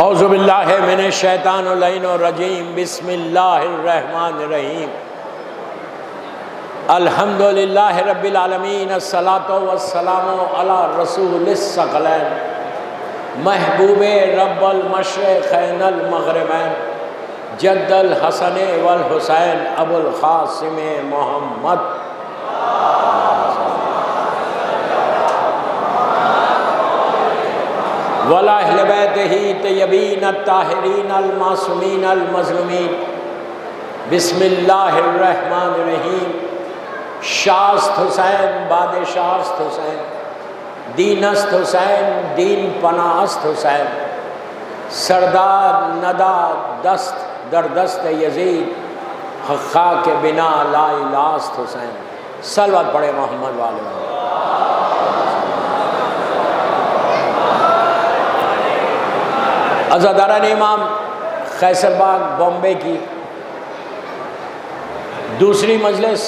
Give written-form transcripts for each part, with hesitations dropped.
اعوذ باللہ من الشیطان اللعین الرجیم بسم اللہ الرحمن الرحیم الحمدللہ رب العالمین الصلاۃ والسلام علی رسول الثقلین محبوب رب المشرقین المغربین جد الحسن والحسین ابو القاسم محمد وَلَا اہل بیتہ طیبین الطاہرین المعصومین المظلومین بسم اللہ الرحمن الرحیم شاست حسین باد شاست حسین دینست حسین دین پناست حسین سردار ندا دست در دست یزید خاک بنا لا لاست حسین صلوات پڑھے محمد والے عزاداران امام قیصر باغ بامبے کی دوسری مجلس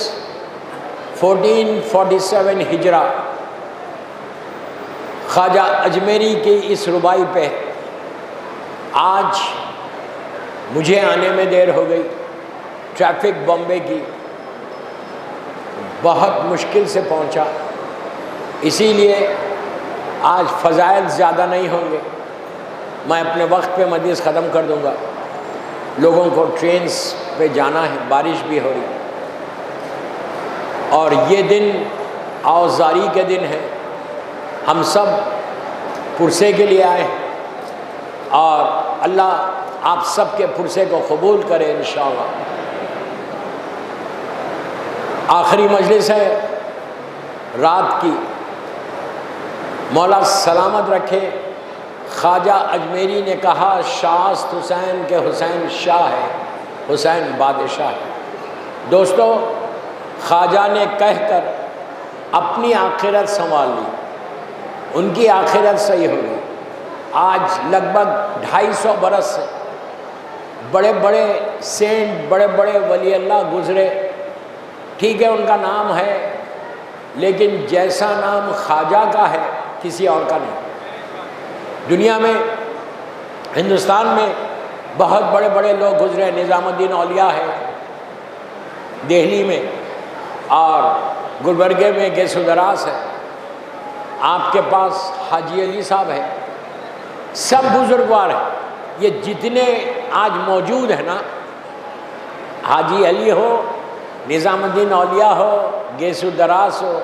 1447 ہجرہ خواجہ اجمیری کی اس ربائی پہ آج مجھے آنے میں دیر ہو گئی، ٹریفک بامبے کی بہت مشکل سے پہنچا، اسی لیے آج فضائل زیادہ نہیں ہوں گے، میں اپنے وقت پہ مجلس ختم کر دوں گا، لوگوں کو ٹرینز پہ جانا ہے، بارش بھی ہو رہی اور یہ دن آوازاری کے دن ہے، ہم سب پرسے کے لیے آئے ہیں اور اللہ آپ سب کے پرسے کو قبول کرے انشاءاللہ۔ آخری مجلس ہے رات کی، مولا سلامت رکھے۔ خواجہ اجمیری نے کہا شاست حسین کے حسین شاہ ہے، حسین بادشاہ ہے۔ دوستو، خواجہ نے کہہ کر اپنی آخرت سنوار لی، ان کی آخرت صحیح ہو گئی۔ آج لگ بھگ 250 برس سے بڑے بڑے سینٹ، بڑے بڑے ولی اللہ گزرے، ٹھیک ہے ان کا نام ہے، لیکن جیسا نام خواجہ کا ہے کسی اور کا نہیں۔ دنیا میں، ہندوستان میں بہت بڑے بڑے لوگ گزرے، نظام الدین اولیاء ہے دہلی میں، اور گلبرگے میں گیسو دراس ہے، آپ کے پاس حاجی علی صاحب ہے، سب بزرگوار ہیں۔ یہ جتنے آج موجود ہیں نا، حاجی علی ہو، نظام الدین اولیاء ہو، گیسو دراس ہو،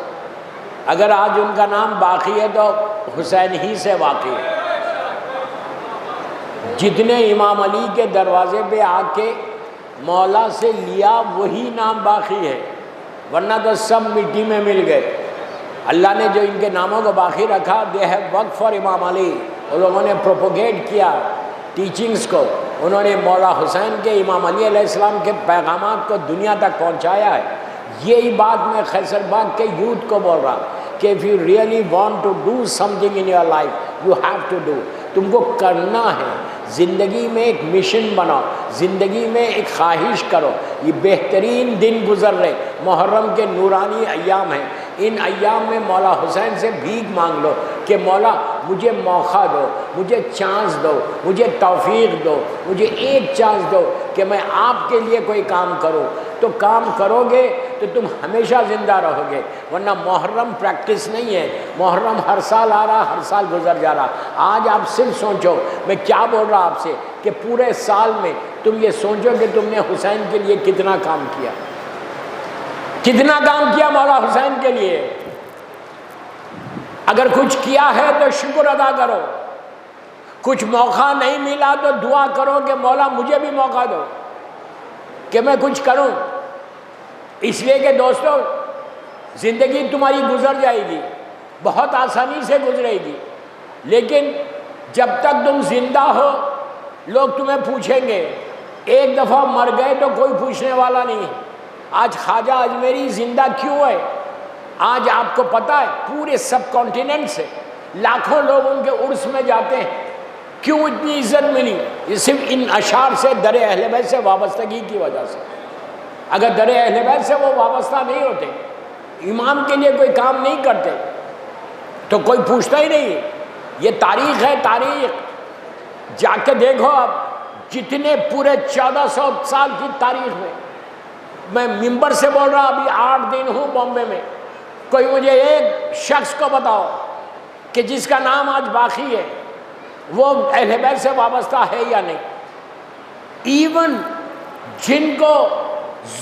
اگر آج ان کا نام باقی ہے تو حسین ہی سے واقعی ہے۔ جتنے امام علی کے دروازے پہ آ کے مولا سے لیا وہی نام باقی ہے، ورنہ تو سب مٹی میں مل گئے۔ اللہ نے جو ان کے ناموں کو باقی رکھا، دے ہیو ورک فار امام علی، ان لوگوں نے پروپوگیٹ کیا ٹیچنگز کو، انہوں نے مولا حسین کے، امام علی علیہ السلام کے پیغامات کو دنیا تک پہنچایا ہے۔ یہی بات میں قیصر باغ کے یوتھ کو بول رہا کہ if you really want to do something in your life you have to do، تم کو کرنا ہے، زندگی میں ایک مشن بناؤ، زندگی میں ایک خواہش کرو۔ یہ بہترین دن گزر رہے، محرم کے نورانی ایام ہیں، ان ایام میں مولا حسین سے بھیک مانگ لو کہ مولا مجھے موقع دو، مجھے چانس دو، مجھے توفیق دو، مجھے ایک چانس دو کہ میں آپ کے لیے کوئی کام کروں۔ تو کام کرو گے تو تم ہمیشہ زندہ رہو گے، ورنہ محرم پریکٹس نہیں ہے۔ محرم ہر سال آ رہا، ہر سال گزر جا رہا۔ آج آپ صرف سوچو، میں کیا بول رہا آپ سے کہ پورے سال میں تم یہ سوچو کہ تم نے حسین کے لیے کتنا کام کیا، کتنا کام کیا مولا حسین کے لیے۔ اگر کچھ کیا ہے تو شکر ادا کرو، کچھ موقع نہیں ملا تو دعا کرو کہ مولا مجھے بھی موقع دو کہ میں کچھ کروں۔ اس لیے کہ دوستو، زندگی تمہاری گزر جائے گی، بہت آسانی سے گزرے گی، لیکن جب تک تم زندہ ہو لوگ تمہیں پوچھیں گے۔ ایک دفعہ مر گئے تو کوئی پوچھنے والا نہیں ہے۔ آج خواجہ اجمیری زندہ کیوں ہے؟ آج آپ کو پتہ ہے پورے سب کانٹیننٹ سے لاکھوں لوگ ان کے عرس میں جاتے ہیں، کیوں اتنی عزت ملی؟ یہ صرف ان اشعار سے، در اہل بیت سے وابستگی کی وجہ سے۔ اگر در اہل بیت سے وہ وابستہ نہیں ہوتے، امام کے لیے کوئی کام نہیں کرتے، تو کوئی پوچھتا ہی نہیں۔ یہ تاریخ ہے، تاریخ جا کے دیکھو آپ، جتنے پورے 1400 سال کی تاریخ میں ممبر سے بول رہا ابھی 8 دن ہوں بامبے میں، کوئی مجھے ایک شخص کو بتاؤ کہ جس کا نام آج باقی ہے وہ اہل بیت سے وابستہ ہے یا نہیں۔ ایون جن کو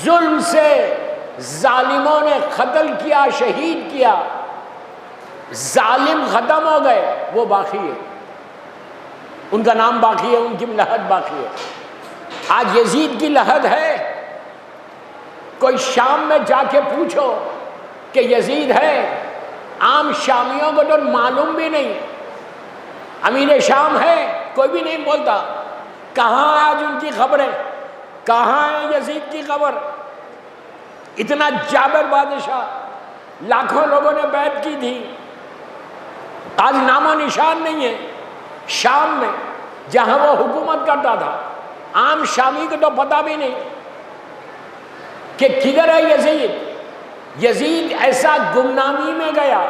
ظلم سے ظالموں نے قتل کیا، شہید کیا، ظالم ختم ہو گئے، وہ باقی ہے، ان کا نام باقی ہے، ان کی لہد باقی ہے۔ آج یزید کی لہد ہے، کوئی شام میں جا کے پوچھو کہ یزید ہے، عام شامیوں کو تو معلوم بھی نہیں، امیر شام ہے، کوئی بھی نہیں بولتا۔ کہاں آج ان کی خبریں، کہاں ہے یزید کی خبر؟ اتنا جابر بادشاہ، لاکھوں لوگوں نے بیعت کی تھی، آج نام و نشان نہیں ہے۔ شام میں جہاں وہ حکومت کرتا تھا، عام شامی کو تو پتہ بھی نہیں کہ کدھر ہے یزید۔ یزید ایسا گمنامی میں گیا،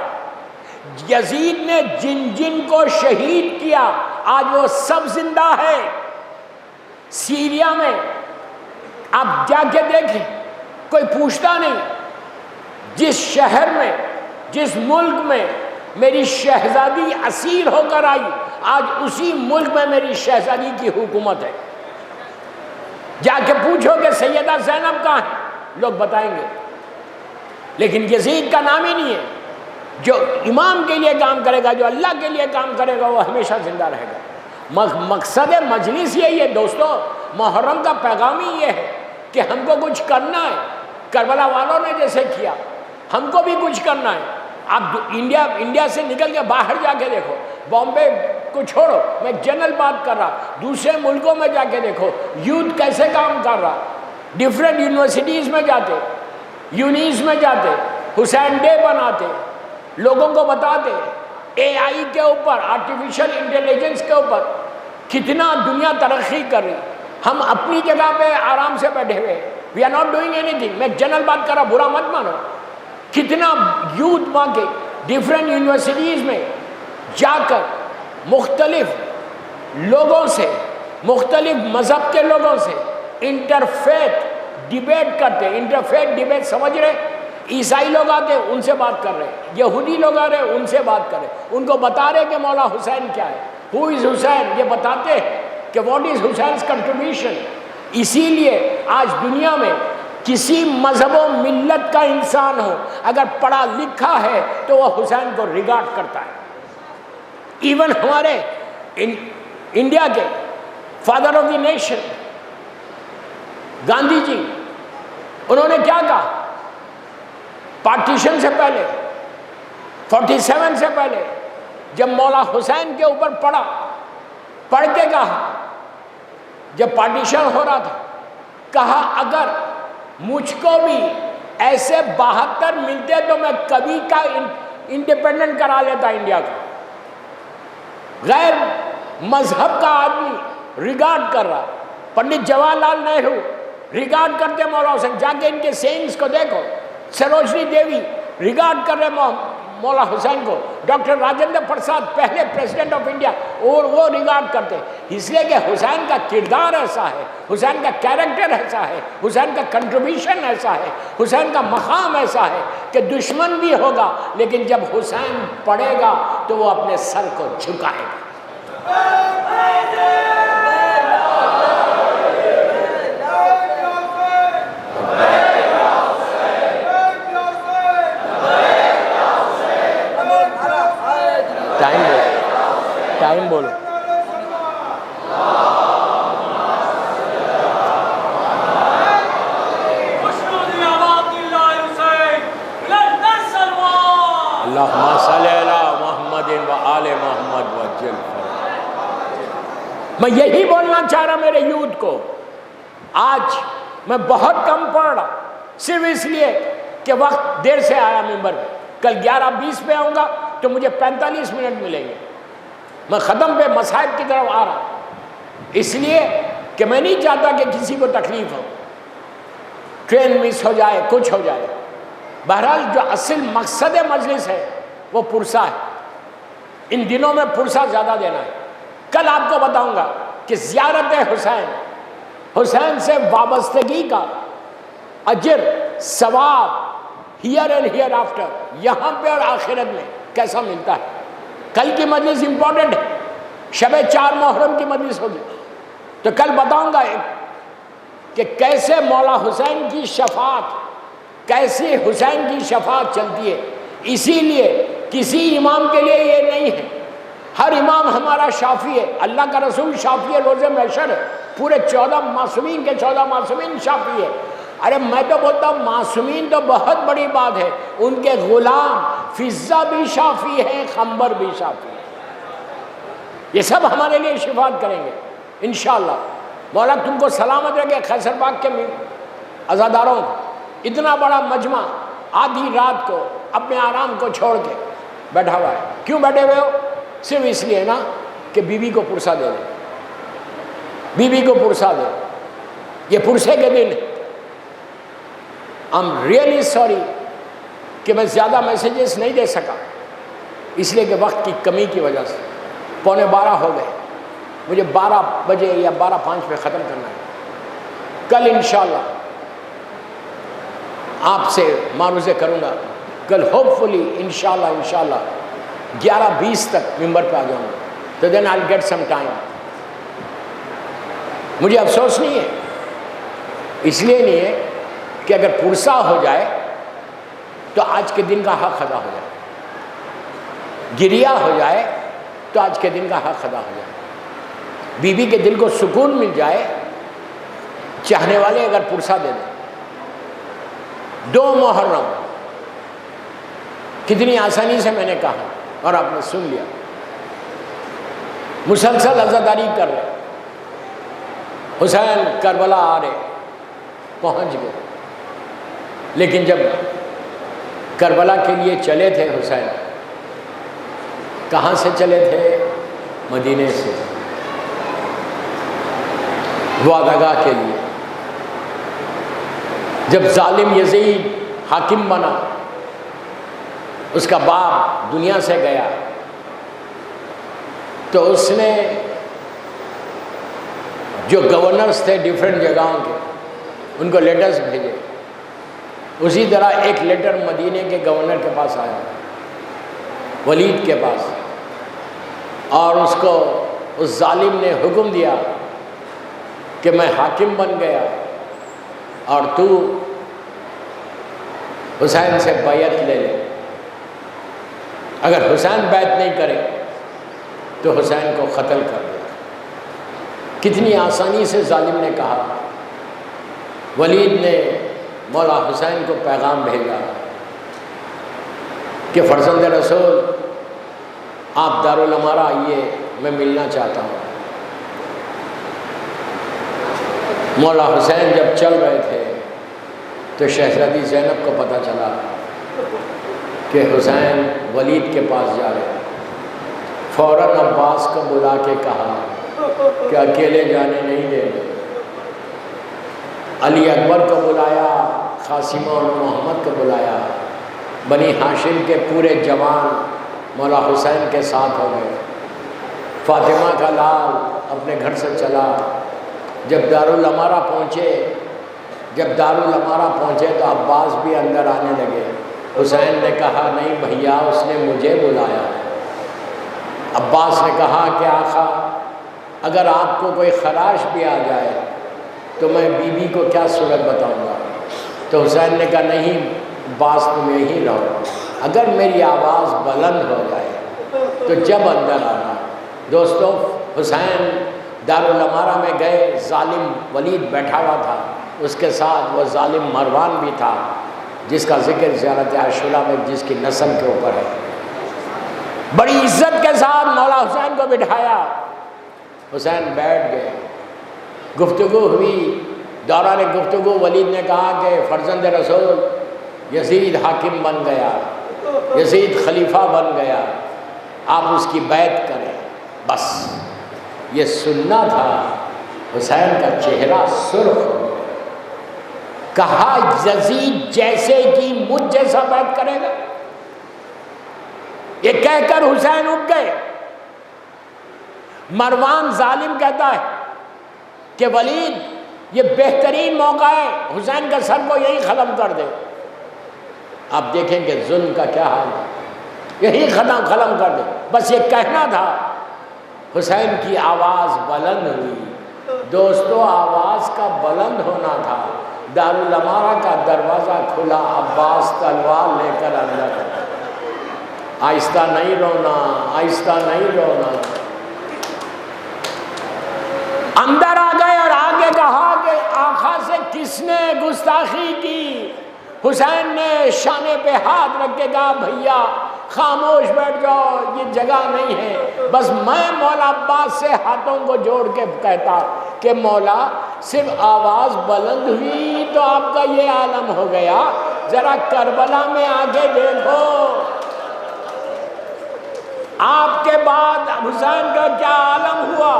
یزید نے جن جن کو شہید کیا آج وہ سب زندہ ہے۔ سیریا میں آپ جا کے دیکھیں، کوئی پوچھتا نہیں۔ جس شہر میں، جس ملک میں میری شہزادی اسیر ہو کر آئی، آج اسی ملک میں میری شہزادی کی حکومت ہے۔ جا کے پوچھو کہ سیدہ زینب کہاں ہے، لوگ بتائیں گے، لیکن یزید کا نام ہی نہیں ہے۔ جو امام کے لیے کام کرے گا، جو اللہ کے لیے کام کرے گا، وہ ہمیشہ زندہ رہے گا۔ مقصد مجلس یہی ہے دوستو، محرم کا پیغام ہی یہ ہے کہ ہم کو کچھ کرنا ہے۔ کربلا والوں نے جیسے کیا، ہم کو بھی کچھ کرنا ہے۔ آپ انڈیا سے نکل کے باہر جا کے دیکھو، بامبے کو چھوڑو، میں جنرل بات کر رہا، دوسرے ملکوں میں جا کے دیکھو یوتھ کیسے کام کر رہا۔ ڈیفرنٹ یونیورسٹیز میں جاتے، یونیز میں جاتے، حسین ڈے بناتے، لوگوں کو بتاتے اے آئی کے اوپر، آرٹیفیشل انٹیلیجنس کے اوپر کتنا دنیا ترقی کر رہی۔ ہم اپنی جگہ پہ آرام سے بیٹھے ہوئے، we are not doing anything. میں جنرل بات کر رہا، برا مت مانو۔ کتنا یوتھ وہاں کے ڈیفرنٹ یونیورسٹیز میں جا کر مختلف لوگوں سے، مختلف مذہب کے لوگوں سے انٹرفیتھ ڈیبیٹ کرتے۔ انٹرفیتھ ڈیبیٹ سمجھ رہے؟ عیسائی لوگ آتے ان سے بات کر رہے، یہودی لوگ آ رہے ان سے بات کر رہے، ان کو بتا رہے کہ مولا حسین کیا ہے، ہو از حسین، یہ بتاتے ہیں کہ واٹ از حسین's کنٹریبیوشن۔ اسی لیے آج دنیا میں کسی مذہب و ملت کا انسان ہو، اگر پڑھا لکھا ہے تو وہ حسین کو ریگارڈ کرتا ہے۔ ایون ہمارے انڈیا کے father of the nation Gandhi ji, انہوں نے کیا کہا پارٹیشن سے پہلے، 47 سے پہلے، جب مولا حسین کے اوپر پڑھ کے کہا، جب پارٹیشن ہو رہا تھا، کہا اگر مجھ کو بھی ایسے 72 ملتے تو میں کبھی کا انڈیپینڈنٹ کرا لیتا انڈیا کو۔ غیر مذہب کا آدمی ریگارڈ کر رہا، پنڈت جواہر لال نہرو ریگارڈ کرتے مولا حسین، جا کے ان کے سینگز کو دیکھو۔ سروجنی دیوی ریگارڈ کر رہے مولا حسین کو، ڈاکٹر راجندر پرساد پہلے پریزیڈنٹ آف انڈیا، اور وہ ریگارڈ کرتے، اس لیے کہ حسین کا کردار ایسا ہے، حسین کا کیریکٹر ایسا ہے، حسین کا کنٹریبیوشن ایسا ہے، حسین کا مقام ایسا ہے کہ دشمن بھی ہوگا لیکن جب حسین پڑھے گا تو وہ اپنے سر کو جھکائے گا۔ ٹائم بولو۔ اللہم صلی علی محمد و آل محمد وجل۔ میں یہی بولنا چاہ رہا میرے یوتھ کو۔ آج میں بہت کم پڑھ رہا، صرف اس لیے کہ وقت دیر سے آیا ممبر پہ۔ کل 11:20 پہ آؤں گا تو مجھے 45 منٹ ملیں گے۔ میں ختم پہ مصائب کی طرف آ رہا، اس لیے کہ میں نہیں چاہتا کہ کسی کو تکلیف ہو، ٹرین مس ہو جائے، کچھ ہو جائے۔ بہرحال جو اصل مقصد مجلس ہے وہ پرسہ ہے، ان دنوں میں پرسہ زیادہ دینا ہے۔ کل آپ کو بتاؤں گا کہ زیارت حسین، حسین سے وابستگی کا اجر ثواب ہیئر اینڈ ہیئر آفٹر، یہاں پہ اور آخرت میں کیسا ملتا ہے۔ کل کی مجلس امپورٹنٹ ہے، شب 4 محرم کی مجلس ہوگی، تو کل بتاؤں گا کہ کیسے مولا حسین کی شفاعت، کیسے حسین کی شفاعت چلتی ہے۔ اسی لیے کسی امام کے لیے یہ نہیں ہے، ہر امام ہمارا شافی ہے، اللہ کا رسول شافی ہے، روز محشر ہے، پورے 14 معصومین کے 14 معصومین شافی ہے۔ ارے میں تو بولتا ہوں معصومین تو بہت بڑی بات ہے، ان کے غلام فضہ بھی شافی ہے، خنبر بھی شافی ہے، یہ سب ہمارے لیے شفاعت کریں گے انشاءاللہ۔ مولا تم کو سلامت رکھے، خیصر باغ کے عزاداروں کو، اتنا بڑا مجمع آدھی رات کو اپنے آرام کو چھوڑ کے بیٹھا ہوا ہے۔ کیوں بیٹھے ہوئے ہو؟ صرف اس لیے نا کہ بیوی کو پرسہ دے دیں، بیوی کو پرسہ دے، یہ پرسے کے دن۔ I'm really sorry کہ میں زیادہ میسیجز نہیں دے سکا، اس لیے کہ وقت کی کمی کی وجہ سے 11:15 ہو گئے، مجھے 12 بجے یا 12:05 پہ ختم کرنا ہے۔ کل انشاءاللہ آپ سے معروضے کروں گا، کل ہوپ فلی انشاءاللہ 11:20 تک ممبر پہ آ جاؤں گا، تو دین I'll get some time۔ مجھے افسوس نہیں ہے، اس لیے نہیں ہے کہ اگر پرسہ ہو جائے تو آج کے دن کا حق ادا ہو جائے، گریہ ہو جائے تو آج کے دن کا حق ادا ہو جائے، بیوی کے دل کو سکون مل جائے، چاہنے والے اگر پرسہ دے دیں۔ 2 محرم کتنی آسانی سے میں نے کہا اور آپ نے سن لیا، مسلسل عزاداری کر رہے، حسین کربلا آ رہے، پہنچ گئے، لیکن جب کربلا کے لیے چلے تھے حسین، کہاں سے چلے تھے؟ مدینے سے، وعدگاہ کے لیے۔ جب ظالم یزید حاکم بنا، اس کا باپ دنیا سے گیا، تو اس نے جو گورنرز تھے ڈیفرنٹ جگہوں کے، ان کو لیٹرز بھیجے۔ اسی طرح ایک لیٹر مدینے کے گورنر کے پاس آیا، ولید کے پاس، اور اس کو اس ظالم نے حکم دیا کہ میں حاکم بن گیا اور تو حسین سے بیعت لے لے، اگر حسین بیعت نہیں کرے تو حسین کو قتل کر دے۔ کتنی آسانی سے ظالم نے کہا۔ ولید نے مولا حسین کو پیغام بھیجا کہ فرزند رسول آپ دارالامارہ آئیے، میں ملنا چاہتا ہوں۔ مولا حسین جب چل رہے تھے تو شہزادی زینب کو پتہ چلا کہ حسین ولید کے پاس جا رہے ہیں۔ فوراً عباس کو بلا کے کہا کہ اکیلے جانے نہیں دیں گے۔ علی اکبر کو بلایا، قاسم اور محمد کو بلایا، بنی ہاشم کے پورے جوان مولا حسین کے ساتھ ہو گئے۔ فاطمہ کا لال اپنے گھر سے چلا، جب دارالامارہ پہنچے تو عباس بھی اندر آنے لگے۔ حسین نے کہا نہیں بھیا، اس نے مجھے بلایا۔ عباس نے کہا کہ آقا اگر آپ کو کوئی خراش بھی آ جائے تو میں بیوی کو کیا صورت بتاؤں گا؟ تو حسین نے کہا نہیں عباس تم یہیں رہو، اگر میری آواز بلند ہو جائے تو جب اندر آنا۔ دوستو حسین دارالامارہ میں گئے، ظالم ولید بیٹھا ہوا تھا، اس کے ساتھ وہ ظالم مروان بھی تھا جس کا ذکر زیارت عاشوراء میں جس کی نسل کے اوپر ہے۔ بڑی عزت کے ساتھ مولا حسین کو بٹھایا، حسین بیٹھ گئے، گفتگو ہوئی۔ دوران گفتگو ولید نے کہا کہ فرزند رسول یزید حاکم بن گیا، یزید خلیفہ بن گیا، آپ اس کی بیعت کریں۔ بس یہ سننا تھا، حسین کا چہرہ سرخ ہو گیا۔ کہا یزید جیسے کہ مجھ جیسا بیعت کرے گا؟ یہ کہہ کر حسین اٹھ گئے، مروان ظالم کہتا ہے کہ ولید یہ بہترین موقع ہے، حسین کا سر کو یہی ختم کر دے۔ آپ دیکھیں کہ ظلم کا کیا حال ہے، یہی ختم کر دے، بس یہ کہنا تھا۔ حسین کی آواز بلند ہوئی، دوستو آواز کا بلند ہونا تھا۔ دارالامارہ کا دروازہ کھلا، عباس تلوار لے کر اندر۔ آہستہ نہیں رونا، آہستہ نہیں رونا۔ اندر آ گئے اور آگے کہا کہ آقا سے کس نے گستاخی کی؟ حسین نے شانے پہ ہاتھ رکھ کے کہا بھیا خاموش بیٹھ جاؤ، یہ جگہ نہیں ہے۔ بس میں مولا عباس سے ہاتھوں کو جوڑ کے کہتا کہ مولا صرف آواز بلند ہوئی تو آپ کا یہ عالم ہو گیا، ذرا کربلا میں آگے دیکھو، آپ کے بعد حسین کا کیا عالم ہوا۔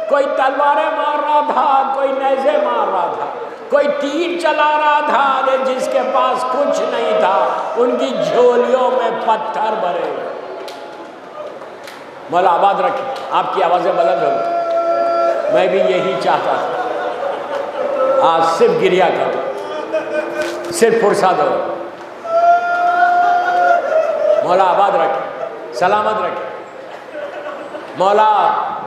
کوئی تلواریں مار رہا تھا، کوئی نیزے مار رہا تھا، کوئی تیر چلا رہا تھا، جس کے پاس کچھ نہیں تھا ان کی جھولیوں میں پتھر بھرے۔ مولا آباد رکھے، آپ کی آوازیں بلند ہوں، میں بھی یہی چاہتا ہوں۔ آج صرف گریہ کرو، صرف فرصت ہو۔ مولا آباد رکھے، سلامت رکھے۔ مولا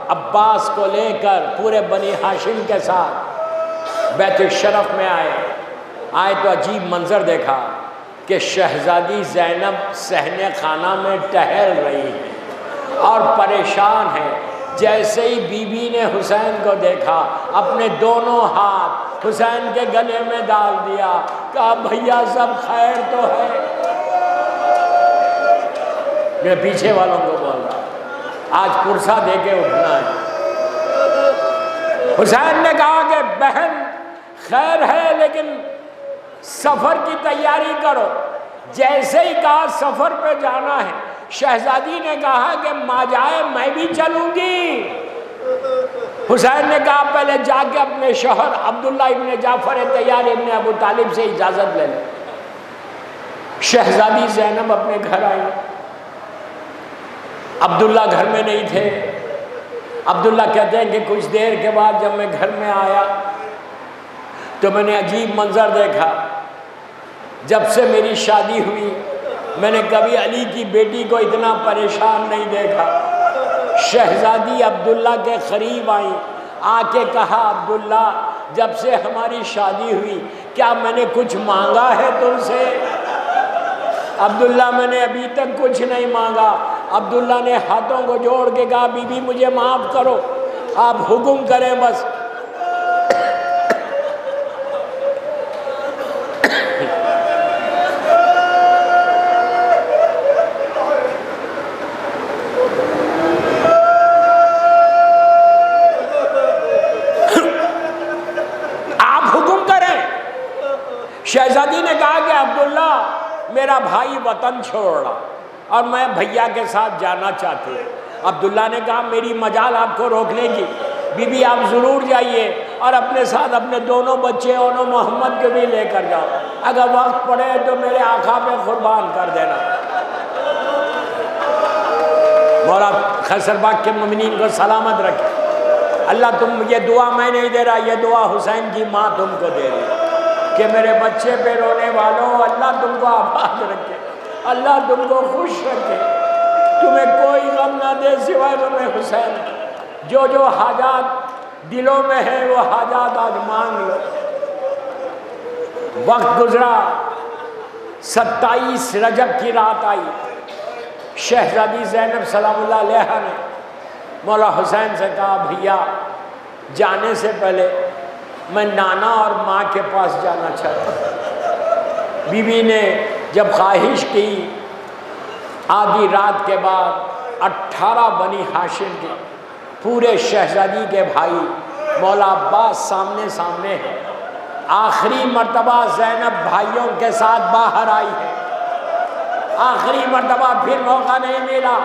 عباس کو لے کر پورے بنی ہاشم کے ساتھ بیت الشرف میں آئے تو عجیب منظر دیکھا کہ شہزادی زینب صحن خانہ میں ٹہل رہی ہے اور پریشان ہے۔ جیسے ہی بی بی نے حسین کو دیکھا اپنے دونوں ہاتھ حسین کے گلے میں ڈال دیا، کہا بھیا سب خیر تو ہے۔ میں پیچھے والوں کو بول رہا آج پرسہ دے کے اٹھنا ہے۔ حسین نے کہا کہ بہن خیر ہے لیکن سفر کی تیاری کرو۔ جیسے ہی کہا سفر پہ جانا ہے، شہزادی نے کہا کہ ماں جائے میں بھی چلوں گی۔ حسین نے کہا پہلے جا کے اپنے شوہر عبداللہ ابن جعفر طیار ابن ابو طالب سے اجازت لے لیں۔ شہزادی زینب اپنے گھر آئی، عبداللہ گھر میں نہیں تھے۔ عبداللہ کہتے ہیں کہ کچھ دیر کے بعد جب میں گھر میں آیا تو میں نے عجیب منظر دیکھا۔ جب سے میری شادی ہوئی میں نے کبھی علی کی بیٹی کو اتنا پریشان نہیں دیکھا۔ شہزادی عبداللہ کے قریب آئی، آ کے کہا عبداللہ جب سے ہماری شادی ہوئی کیا میں نے کچھ مانگا ہے تم سے؟ عبداللہ میں نے ابھی تک کچھ نہیں مانگا۔ عبداللہ نے ہاتھوں کو جوڑ کے کہا بی بی مجھے معاف کرو، آپ حکم کریں بس۔ آپ حکم کریں۔ شہزادی نے کہا کہ عبداللہ میرا بھائی وطن چھوڑ رہا اور میں بھیا کے ساتھ جانا چاہتی ہوں۔ عبداللہ نے کہا میری مجال آپ کو روکنے کی، بی بی آپ ضرور جائیے اور اپنے ساتھ اپنے دونوں بچے اور محمد کو بھی لے کر جاؤ، اگر وقت پڑے تو میرے آقا پہ قربان کر دینا۔ مولا خیصر باغ کے مومنین کو سلامت رکھے۔ اللہ تم یہ دعا میں نہیں دے رہا، یہ دعا حسین کی ماں تم کو دے رہی ہے کہ میرے بچے پہ رونے والوں اللہ تم کو آباد رکھے، اللہ تم کو خوش رکھے، تمہیں کوئی غم نہ دے سوائے غم حسین۔ جو حاجات دلوں میں ہے وہ حاجات آج مانگ لو۔ وقت گزرا، 27 رجب کی رات آئی۔ شہزادی زینب سلام اللہ علیہا نے مولا حسین سے کہا بھیا جانے سے پہلے میں نانا اور ماں کے پاس جانا چاہتا ہوں۔ بی بی نے جب خواہش کی، آدھی رات کے بعد 18 بنی ہاشم کے پورے شہزادی کے بھائی مولا عباس سامنے سامنے ہیں۔ آخری مرتبہ زینب بھائیوں کے ساتھ باہر آئی ہے، آخری مرتبہ پھر موقع نہیں ملا،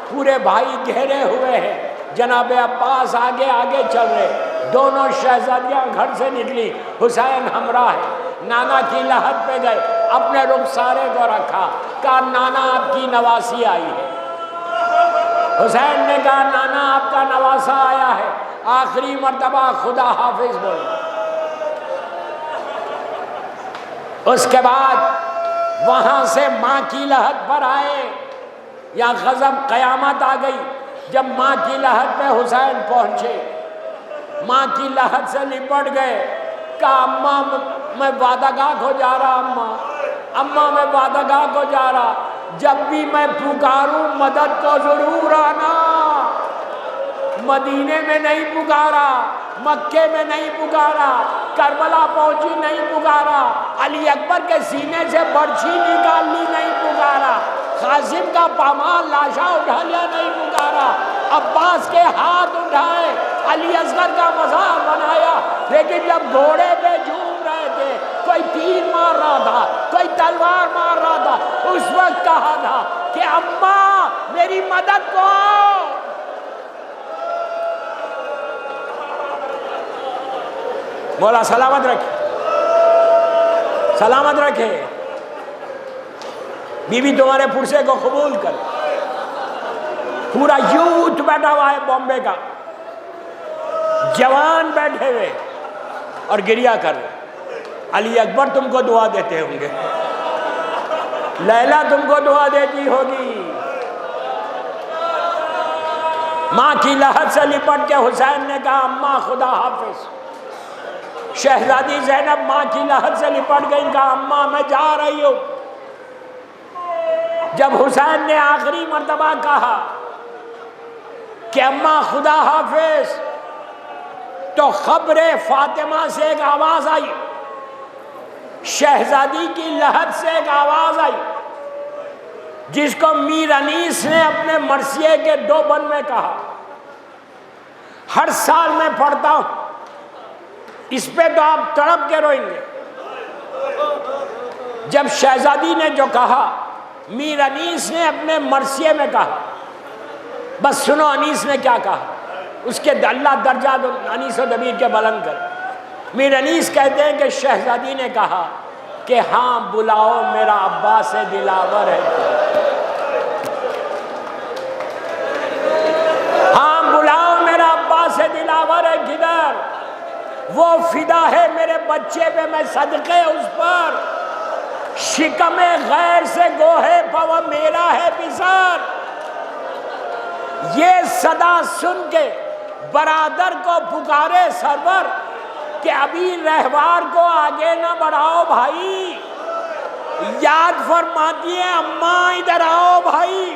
پورے بھائی گھیرے ہوئے ہیں، جناب عباس آگے آگے چل رہے، دونوں شہزادیاں گھر سے نکلی، حسین ہمراہ ہے، نانا کی لحد پہ گئے، اپنے رخسارے کو رکھا، کہا نانا آپ کی نواسی آئی ہے۔ حسین نے کہا نانا آپ کا نواسا آیا ہے، آخری مرتبہ خدا حافظ بولو۔ اس کے بعد وہاں سے ماں کی لحد پر آئے، یا غضب قیامت آ گئی جب ماں کی لحد پہ حسین پہنچے، ماں کی لحد سے لپٹ گئے، کہا اماں میں وعدہ گاہ کو جا رہا، اماں میں وعدہ گاہ کو جا رہا، جب بھی میں پکاروں مدد کو ضرور آنا۔ مدینے میں نہیں پکارا، مکے میں نہیں پکارا، کربلا پہنچی نہیں پکارا، علی اکبر کے سینے سے برچھی نکال لی نہیں پکارا، قاسم کا پامال لاشا اٹھا لیا نہیں پکارا، عباس کے ہاتھ اٹھائے، علی اصغر کا مزار بنایا، لیکن جب گھوڑے پہ جھوم رہے تھے، کوئی تیر مار رہا تھا، کوئی تلوار مار رہا تھا، اس وقت کہا تھا کہ اماں میری مدد کو آؤ۔ مولا سلامت رکھے، سلامت رکھے، بی بی تمہارے پرسے کو قبول کر۔ پورا یوتھ بیٹھا ہوا ہے بامبے کا، جوان بیٹھے ہوئے اور گریہ کر رہے، علی اکبر تم کو دعا دیتے ہوں گے، لیلا تم کو دعا دیتی ہوگی۔ ماں کی لحد سے لپٹ کے حسین نے کہا اماں خدا حافظ۔ شہزادی زینب ماں کی لحد سے لپٹ گئی، کہا اماں میں جا رہی ہوں۔ جب حسین نے آخری مرتبہ کہا کہ اماں خدا حافظ، تو خبر فاطمہ سے ایک آواز آئی، شہزادی کی لحد سے ایک آواز آئی، جس کو میر انیس نے اپنے مرثیے کے 2 بند میں کہا۔ ہر سال میں پڑھتا ہوں، اس پہ تو آپ تڑپ کے روئیں گے۔ جب شہزادی نے جو کہا، میر انیس نے اپنے مرثیے میں کہا، بس سنو انیس نے کیا کہا، اس کے اللہ درجات انیس و دبیر کے بلند کر۔ میر انیس کہتے ہیں کہ شہزادی نے کہا کہ ہاں بلاؤ میرا عباس دلاور ہے، ہاں بلاؤ میرا عباس دلاور ہے، کدھر؟ وہ فدا ہے میرے بچے پہ، میں صدقے اس پر، شکم غیر سے گوہے پوا میرا ہے پسر۔ یہ صدا سن کے برادر کو پکارے سرور کہ ابھی رہوار کو آگے نہ بڑھاؤ بھائی، یاد فرماتی ہے اماں ادھر آؤ بھائی۔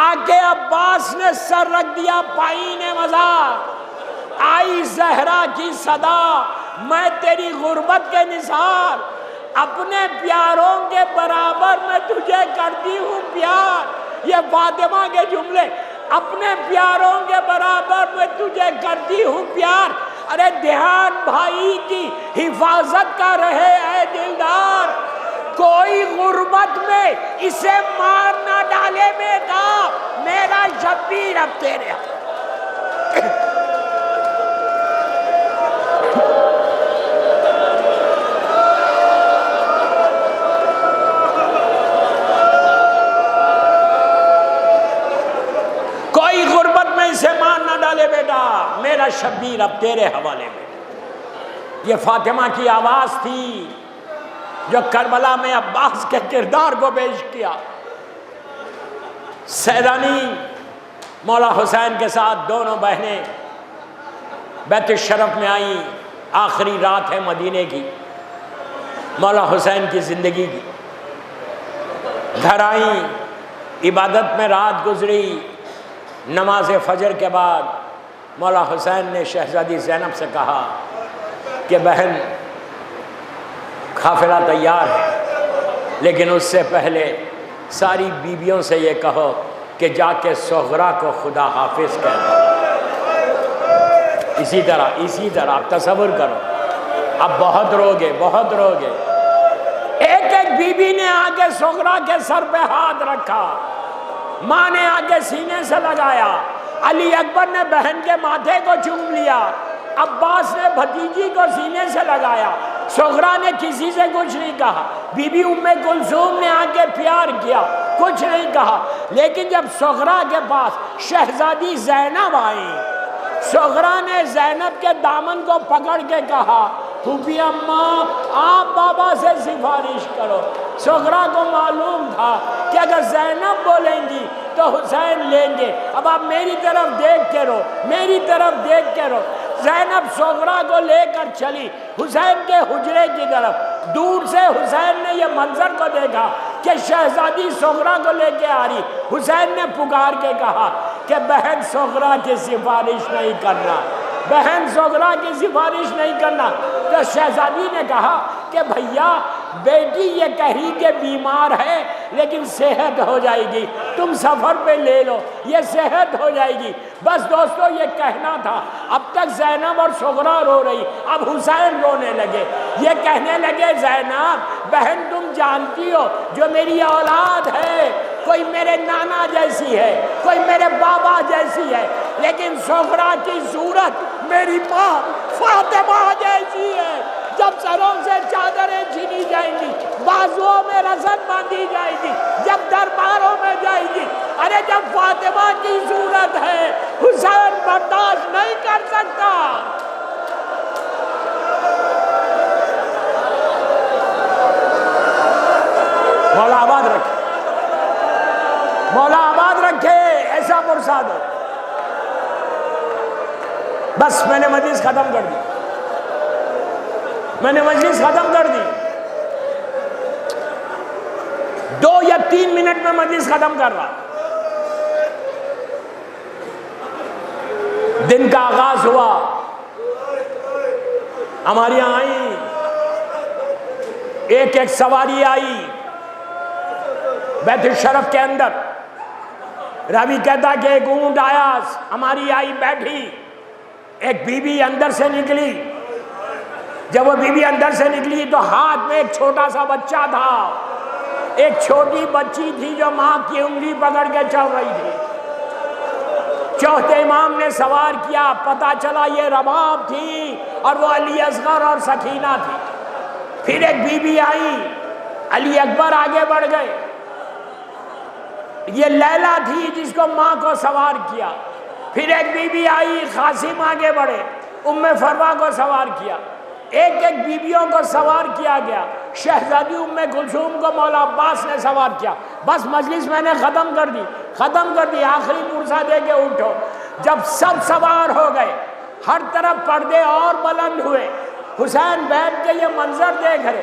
آگے عباس نے سر رکھ دیا پائین مزار، آئی زہرا کی صدا، میں تیری غربت کے نثار، اپنے پیاروں کے برابر میں تجھے کرتی ہوں پیار۔ یہ فاطمہ کے جملے، اپنے پیاروں کے برابر میں تجھے کرتی ہوں پیار۔ ارے دھیان بھائی کی حفاظت کا رہے اے دلدار، کوئی غربت میں اسے مار نہ ڈالے بیٹا، میرا شبیر اب تیرے۔ کوئی غربت میں اسے مار نہ ڈالے بیٹا، میرا شبیر اب تیرے حوالے میں۔ یہ فاطمہ کی آواز تھی جو کربلا میں عباس کے کردار کو پیش کیا۔ سیدانی مولا حسین کے ساتھ دونوں بہنیں بیت الشرف میں آئیں، آخری رات ہے مدینے کی، مولا حسین کی زندگی کی، گھر آئیں، عبادت میں رات گزری، نماز فجر کے بعد مولا حسین نے شہزادی زینب سے کہا کہ بہن قافلہ تیار ہے، لیکن اس سے پہلے ساری بیویوں سے یہ کہو کہ جا کے صغرا کو خدا حافظ کہہ دو۔ اسی طرح آپ تصور کرو، اب بہت روگے، بہت روگے۔ ایک ایک بیوی نے آگے صغرا کے سر پہ ہاتھ رکھا، ماں نے آگے سینے سے لگایا، علی اکبر نے بہن کے ماتھے کو چوم لیا، عباس نے بھتیجی کو سینے سے لگایا، صغرا نے کسی سے کچھ نہیں کہا، بی بی ام کلثوم نے آگے پیار کیا، کچھ نہیں کہا. لیکن جب صغرا کے پاس شہزادی زینب آئیں، صغرا نے زینب کے دامن کو پکڑ کے کہا پھوپھی اماں آپ بابا سے سفارش کرو. صغرا کو معلوم تھا کہ اگر زینب بولیں گی تو حسین لیں گے. اب آپ میری طرف دیکھ کے رہو، میری طرف دیکھ کے رہو. زینب صغرا کو لے کر چلی حسین کے حجرے کی طرف. دور سے حسین نے یہ منظر کو دیکھا کہ شہزادی صغرا کو لے کے آ رہی. حسین نے پکار کے کہا کہ بہن صغرا کی سفارش نہیں کرنا، بہن صغرا کی سفارش نہیں کرنا. تو شہزادی نے کہا کہ بھیا بیٹی یہ کہی کہ بیمار ہے لیکن صحت ہو جائے گی، تم سفر پہ لے لو، یہ صحت ہو جائے گی. بس دوستو یہ کہنا تھا. اب تک زینب اور صغرا رو رہی، اب حسین رونے لگے. یہ کہنے لگے زینب بہن تم جانتی ہو جو میری اولاد ہے کوئی میرے نانا جیسی ہے، کوئی میرے بابا جیسی ہے، لیکن صغرا کی صورت میری ماں فاطمہ جیسی ہے. جب سروں سے چادریں چھینی جائیں گی، بازوؤں میں رسن باندھی جائے گی، جب درباروں میں جائے گی، ارے جب فاطمہ کی صورت ہے حسین برداشت نہیں کر سکتا. مولا آباد رکھے، مولا آباد رکھے، ایسا پرساد ہو. بس میں نے مجلس ختم کر دی، میں نے مجلس ختم کر دی. 2 یا 3 منٹ میں مجلس ختم کر رہا. دن کا آغاز ہوا، ہماری یہاں آئی، ایک ایک سواری آئی بیت الشرف کے اندر. راوی کہتا کہ ایک اونٹ آیا، ہماری آئی بیٹھی. ایک بی بی اندر سے نکلی. جب وہ بی بی اندر سے نکلی تو ہاتھ میں ایک چھوٹا سا بچہ تھا. ایک چھوٹی بچی تھی جو ماں کی انگلی پکڑ کے چل رہی تھی. چوتھے امام نے سوار کیا، پتا چلا یہ رباب تھی اور وہ علی اصغر اور سکینہ تھی. پھر ایک بی بی آئی، علی اکبر آگے بڑھ گئے. یہ لیلا تھی جس کو ماں کو سوار کیا. پھر ایک بی بی آئی، قاسم آگے بڑھے، ام فروا کو سوار کیا. ایک ایک بیویوں کو سوار کیا گیا. شہزادی ام کلثوم کو مولا عباس نے سوار کیا. بس مجلس میں نے ختم کر دی، ختم کر دی. آخری پرسہ دے کے اٹھو. جب سب سوار ہو گئے، ہر طرف پردے اور بلند ہوئے، حسین بیٹھ کے یہ منظر دیکھ رہے.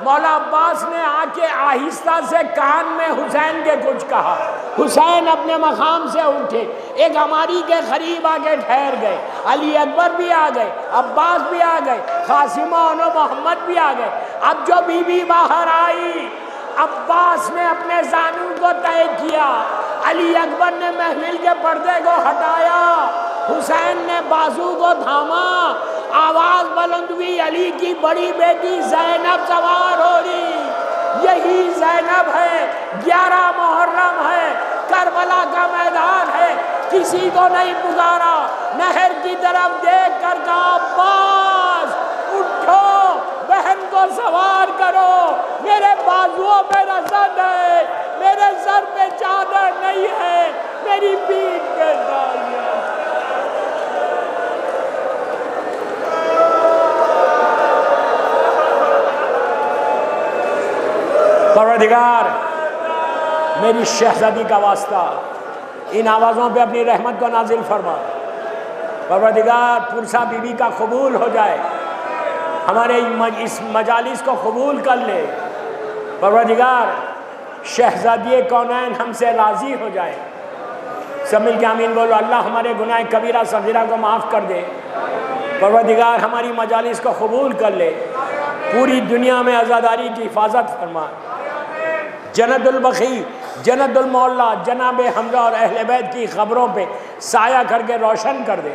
مولا عباس نے آ کے آہستہ سے کان میں حسین کے کچھ کہا. حسین اپنے مقام سے اٹھے، ایک ہماری کے قریب آگے ٹھہر گئے. علی اکبر بھی آ گئے، عباس بھی آ گئے، قاسمہ و محمد بھی آ گئے. اب جو بی بی باہر آئی، عباس نے اپنے زانو کو طے کیا، علی اکبر نے محفل کے پردے کو ہٹایا، حسین نے بازو کو تھاما. آواز بلند ہوئی، علی کی بڑی بیٹی زینب سوار ہو رہی. یہی زینب ہے، 11 محرم ہے، کربلا کا میدان ہے. کسی کو نہیں پکارا، نہر کی طرف دیکھ کر کہا عباس اٹھو، بہن کو سوار کرو. میرے بازوؤں پہ رسن ہے، میرے سر پہ چادر نہیں ہے، میری پیٹھ پہ ڈال ہے. پروردگار میری شہزادی کا واسطہ ان آوازوں پہ اپنی رحمت کو نازل فرما. پروردگار پرسہ بی بی کا قبول ہو جائے، ہمارے اس مجالس کو قبول کر لے. پروردگار شہزادی کونین ہم سے راضی ہو جائے. سب مل کے آمین بولو. اللہ ہمارے گناہ کبیرہ صغیرہ کو معاف کر دے. پروردگار ہماری مجالس کو قبول کر لے. پوری دنیا میں عزاداری کی حفاظت فرما. جنت البقیع، جنت المعلا، جناب حمزہ اور اہل بیت کی خبروں پہ سایہ کر کے روشن کر دے.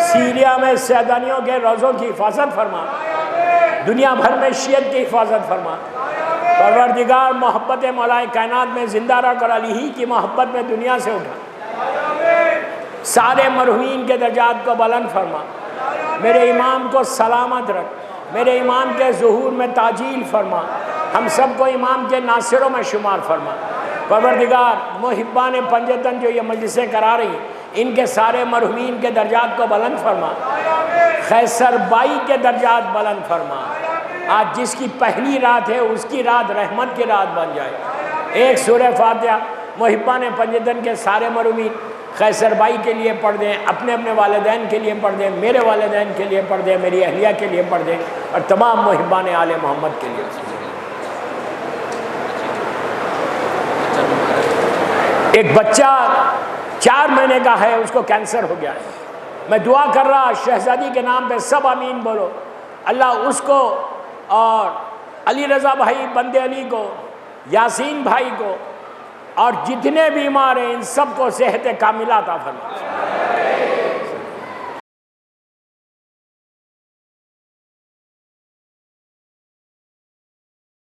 سیریا میں سیدانیوں کے روزوں کی حفاظت فرما. دنیا بھر میں شیعت کی حفاظت فرما. پروردگار محبت مولا کائنات میں زندہ رکھ اور علی ہی کی محبت میں دنیا سے اٹھا. سارے مرحومین کے درجات کو بلند فرما. میرے امام کو سلامت رکھ. میرے امام کے ظہور میں تاجیل فرما. ہم سب کو امام کے ناصروں میں شمار فرما. پروردگار محبان پنجتن جو یہ مجلسیں کرا رہی ہیں ان کے سارے مرحومین کے درجات کو بلند فرما، خیسر بائی کے درجات بلند فرما، آج جس کی پہلی رات ہے اس کی رات رحمت کی رات بن جائے۔ ایک سورہ فاتحہ محبان پنجتن کے سارے مرحومین خیسر بائی کے لیے پڑھ دیں، اپنے اپنے والدین کے لیے پڑھ دیں، میرے والدین کے لیے پڑھ دیں، میری اہلیہ کے لیے پڑھ دیں، اور تمام محبان آل محمد کے لیے۔ ایک بچہ 4 مہینے کا ہے، اس کو کینسر ہو گیا ہے، میں دعا کر رہا شہزادی کے نام پہ سب آمین بولو، اللہ اس کو اور علی رضا بھائی بندے علی کو، یاسین بھائی کو، اور جتنے بیمار ہیں ان سب کو صحت کاملہ عطا فرما۔